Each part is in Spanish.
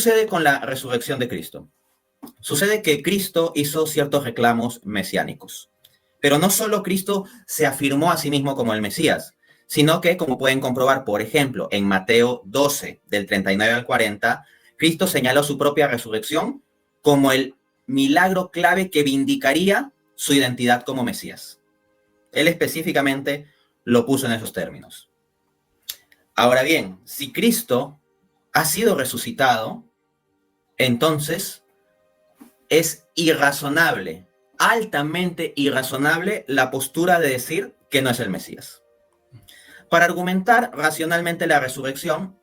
sucede con la resurrección de Cristo? Sucede que Cristo hizo ciertos reclamos mesiánicos. Pero no solo Cristo se afirmó a sí mismo como el Mesías, sino que, como pueden comprobar, por ejemplo, en Mateo 12, del 39 al 40, Cristo señaló su propia resurrección como el milagro clave que vindicaría su identidad como Mesías. Él específicamente lo puso en esos términos. Ahora bien, si Cristo ha sido resucitado, entonces es irrazonable, altamente irrazonable, la postura de decir que no es el Mesías. Para argumentar racionalmente la resurrección,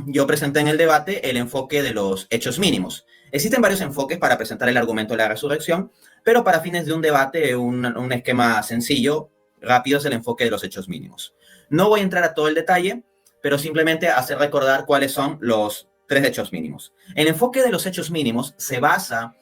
yo presenté en el debate el enfoque de los hechos mínimos. Existen varios enfoques para presentar el argumento de la resurrección, pero para fines de un debate, un esquema sencillo, rápido, es el enfoque de los hechos mínimos. No voy a entrar a todo el detalle, pero simplemente hacer recordar cuáles son los 3 hechos mínimos. El enfoque de los hechos mínimos se basa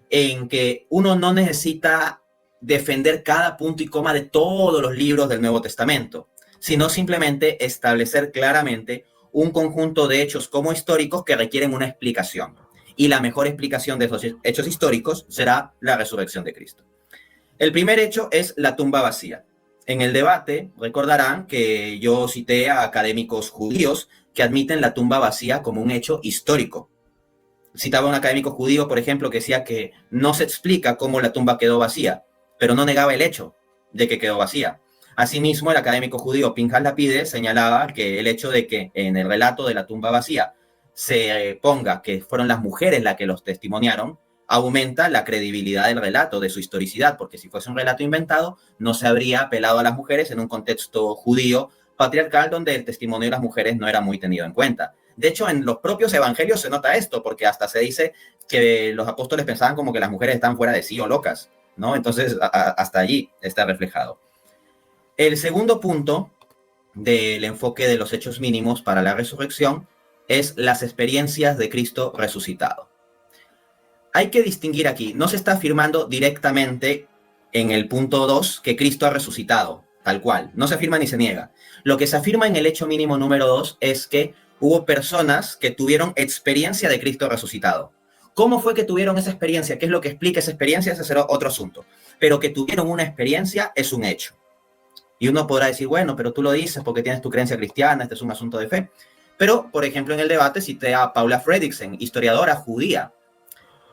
en que uno no necesita defender cada punto y coma de todos los libros del Nuevo Testamento, sino simplemente establecer claramente un conjunto de hechos como históricos que requieren una explicación. Y la mejor explicación de esos hechos históricos será la resurrección de Cristo. El primer hecho es la tumba vacía. En el debate recordarán que yo cité a académicos judíos que admiten la tumba vacía como un hecho histórico. Citaba a un académico judío, por ejemplo, que decía que no se explica cómo la tumba quedó vacía, pero no negaba el hecho de que quedó vacía. Asimismo, el académico judío Pinchas Lapide señalaba que el hecho de que en el relato de la tumba vacía se ponga que fueron las mujeres las que los testimoniaron, aumenta la credibilidad del relato, de su historicidad, porque si fuese un relato inventado, no se habría apelado a las mujeres en un contexto judío patriarcal donde el testimonio de las mujeres no era muy tenido en cuenta. De hecho, en los propios evangelios se nota esto, porque hasta se dice que los apóstoles pensaban como que las mujeres están fuera de sí o locas, ¿no? Entonces, hasta allí está reflejado. El segundo punto del enfoque de los hechos mínimos para la resurrección es las experiencias de Cristo resucitado. Hay que distinguir aquí, no se está afirmando directamente en el punto 2 que Cristo ha resucitado, tal cual, no se afirma ni se niega. Lo que se afirma en el hecho mínimo número 2 es que hubo personas que tuvieron experiencia de Cristo resucitado. ¿Cómo fue que tuvieron esa experiencia? ¿Qué es lo que explica esa experiencia? Ese será otro asunto. Pero que tuvieron una experiencia es un hecho. Y uno podrá decir, bueno, pero tú lo dices porque tienes tu creencia cristiana, este es un asunto de fe. Pero, por ejemplo, en el debate cité a Paula Fredriksen, historiadora judía,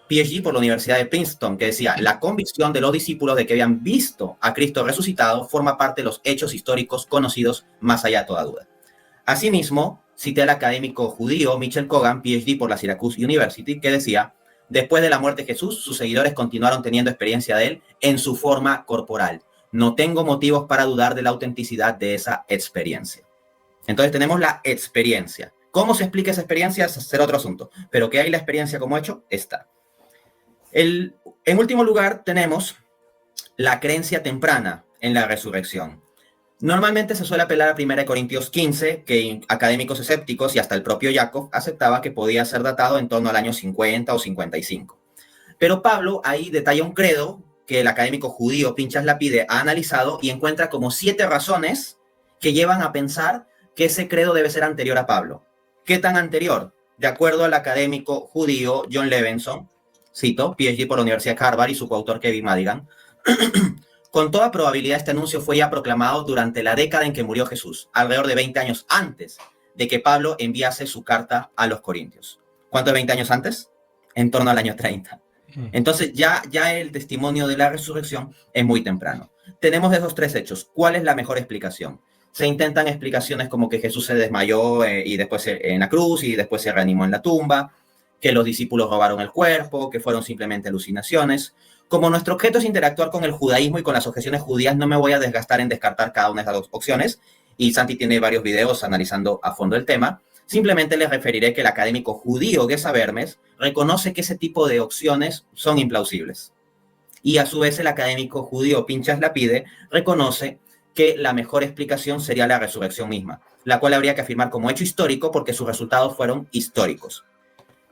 PhD por la Universidad de Princeton, que decía, la convicción de los discípulos de que habían visto a Cristo resucitado forma parte de los hechos históricos conocidos más allá de toda duda. Asimismo, cité al académico judío Mitchell Kogan, PhD por la Syracuse University, que decía, después de la muerte de Jesús, sus seguidores continuaron teniendo experiencia de él en su forma corporal. No tengo motivos para dudar de la autenticidad de esa experiencia. Entonces tenemos la experiencia. ¿Cómo se explica esa experiencia? Será otro asunto. Pero que hay la experiencia como hecho, está. En último lugar, tenemos la creencia temprana en la resurrección. Normalmente se suele apelar a 1 Corintios 15, que académicos escépticos y hasta el propio Jacob aceptaba que podía ser datado en torno al año 50 o 55. Pero Pablo ahí detalla un credo que el académico judío Pinchas Lapide ha analizado y encuentra como 7 razones que llevan a pensar que ese credo debe ser anterior a Pablo. ¿Qué tan anterior? De acuerdo al académico judío John Levenson, cito, PhD por la Universidad de Harvard y su coautor Kevin Madigan, con toda probabilidad este anuncio fue ya proclamado durante la década en que murió Jesús, alrededor de 20 años antes de que Pablo enviase su carta a los Corintios. ¿Cuánto de 20 años antes? En torno al año 30. Entonces ya el testimonio de la resurrección es muy temprano. Tenemos esos 3 hechos. ¿Cuál es la mejor explicación? Se intentan explicaciones como que Jesús se desmayó y después en la cruz y después se reanimó en la tumba, que los discípulos robaron el cuerpo, que fueron simplemente alucinaciones. Como nuestro objeto es interactuar con el judaísmo y con las objeciones judías, no me voy a desgastar en descartar cada una de esas 2 opciones, y Santi tiene varios videos analizando a fondo el tema. Simplemente les referiré que el académico judío Gesa Vermes reconoce que ese tipo de opciones son implausibles. Y a su vez el académico judío Pinchas Lapide reconoce que la mejor explicación sería la resurrección misma, la cual habría que afirmar como hecho histórico porque sus resultados fueron históricos.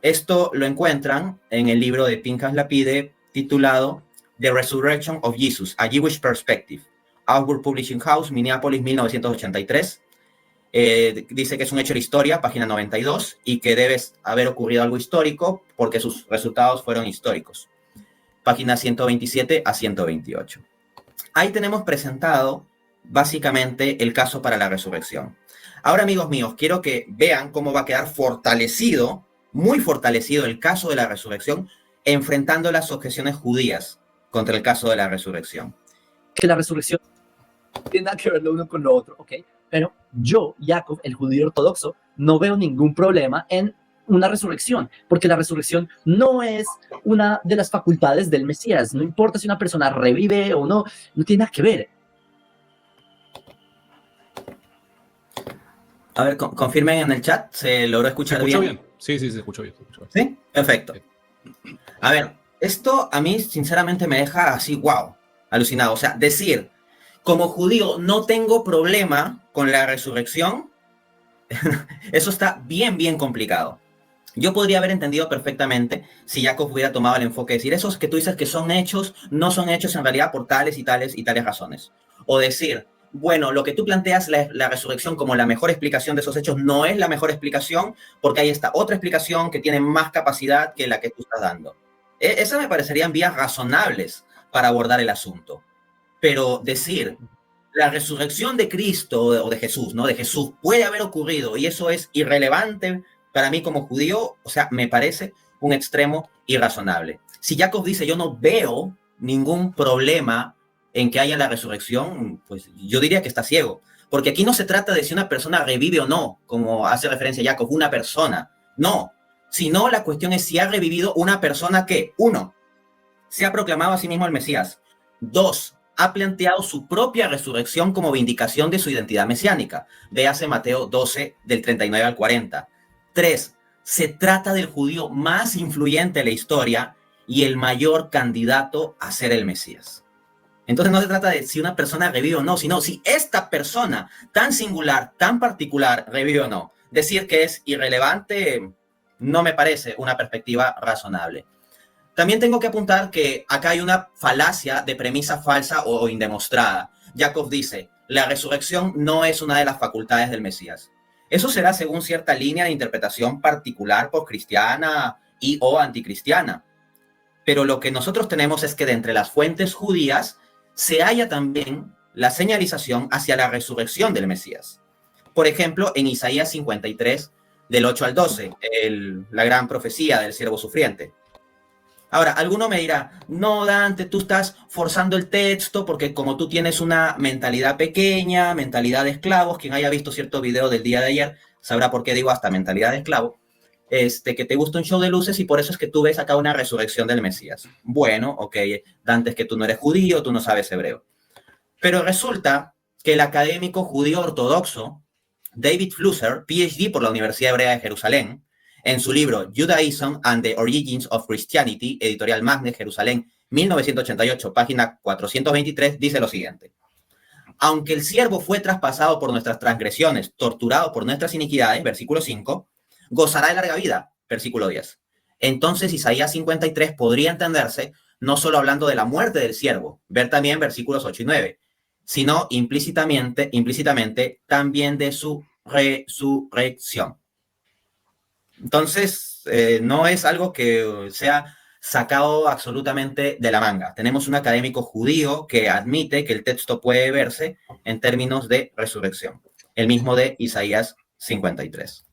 Esto lo encuentran en el libro de Pinchas Lapide titulado The Resurrection of Jesus, A Jewish Perspective, Augsburg Publishing House, Minneapolis, 1983. Dice que es un hecho de historia, página 92, y que debe haber ocurrido algo histórico porque sus resultados fueron históricos. Página 127 a 128. Ahí tenemos presentado básicamente el caso para la resurrección. Ahora, amigos míos, quiero que vean cómo va a quedar fortalecido, muy fortalecido el caso de la resurrección, enfrentando las objeciones judías contra el caso de la resurrección. Que la resurrección no tiene nada que ver lo uno con lo otro, ¿ok? Pero yo, Jacob, el judío ortodoxo, no veo ningún problema en una resurrección, porque la resurrección no es una de las facultades del Mesías. No importa si una persona revive o no, no tiene nada que ver. A ver, confirmen en el chat, ¿se logró escuchar bien? ¿Se escuchó bien? Sí, se escuchó bien. ¿Sí? Perfecto. A ver, esto a mí sinceramente me deja así, wow, alucinado. O sea, decir, como judío no tengo problema con la resurrección, eso está bien, bien complicado. Yo podría haber entendido perfectamente si Jacob hubiera tomado el enfoque de decir, esos que tú dices que son hechos, no son hechos en realidad por tales y tales y tales razones. O decir, bueno, lo que tú planteas, la resurrección como la mejor explicación de esos hechos, no es la mejor explicación porque hay esta otra explicación que tiene más capacidad que la que tú estás dando. Esas me parecerían vías razonables para abordar el asunto. Pero decir, la resurrección de Cristo o de Jesús, ¿no? De Jesús puede haber ocurrido y eso es irrelevante para mí como judío, o sea, me parece un extremo irrazonable. Si Jacob dice, yo no veo ningún problema en que haya la resurrección, pues yo diría que está ciego. Porque aquí no se trata de si una persona revive o no, como hace referencia Jacob, una persona. No, sino la cuestión es si ha revivido una persona que, 1, se ha proclamado a sí mismo el Mesías. 2, ha planteado su propia resurrección como vindicación de su identidad mesiánica. Véase Mateo 12, del 39 al 40. 3, se trata del judío más influyente de la historia y el mayor candidato a ser el Mesías. Entonces no se trata de si una persona revive o no, sino si esta persona tan singular, tan particular, revive o no. Decir que es irrelevante no me parece una perspectiva razonable. También tengo que apuntar que acá hay una falacia de premisa falsa o indemostrada. Jacob dice, la resurrección no es una de las facultades del Mesías. Eso será según cierta línea de interpretación particular poscristiana y o anticristiana. Pero lo que nosotros tenemos es que de entre las fuentes judías se halla también la señalización hacia la resurrección del Mesías. Por ejemplo, en Isaías 53, del 8 al 12, la gran profecía del siervo sufriente. Ahora, alguno me dirá, no, Dante, tú estás forzando el texto porque como tú tienes una mentalidad pequeña, mentalidad de esclavos, quien haya visto cierto video del día de ayer sabrá por qué digo hasta mentalidad de esclavo, que te gusta un show de luces y por eso es que tú ves acá una resurrección del Mesías. Bueno, ok, Dante, es que tú no eres judío, tú no sabes hebreo. Pero resulta que el académico judío ortodoxo David Flusser, PhD por la Universidad Hebrea de Jerusalén, en su libro Judaism and the Origins of Christianity, editorial Magne, Jerusalén, 1988, página 423, dice lo siguiente. Aunque el siervo fue traspasado por nuestras transgresiones, torturado por nuestras iniquidades, versículo 5, gozará de larga vida, versículo 10. Entonces Isaías 53 podría entenderse no solo hablando de la muerte del siervo, ver también versículos 8 y 9, sino implícitamente también de su resurrección. Entonces, no es algo que sea sacado absolutamente de la manga. Tenemos un académico judío que admite que el texto puede verse en términos de resurrección, el mismo de Isaías 53.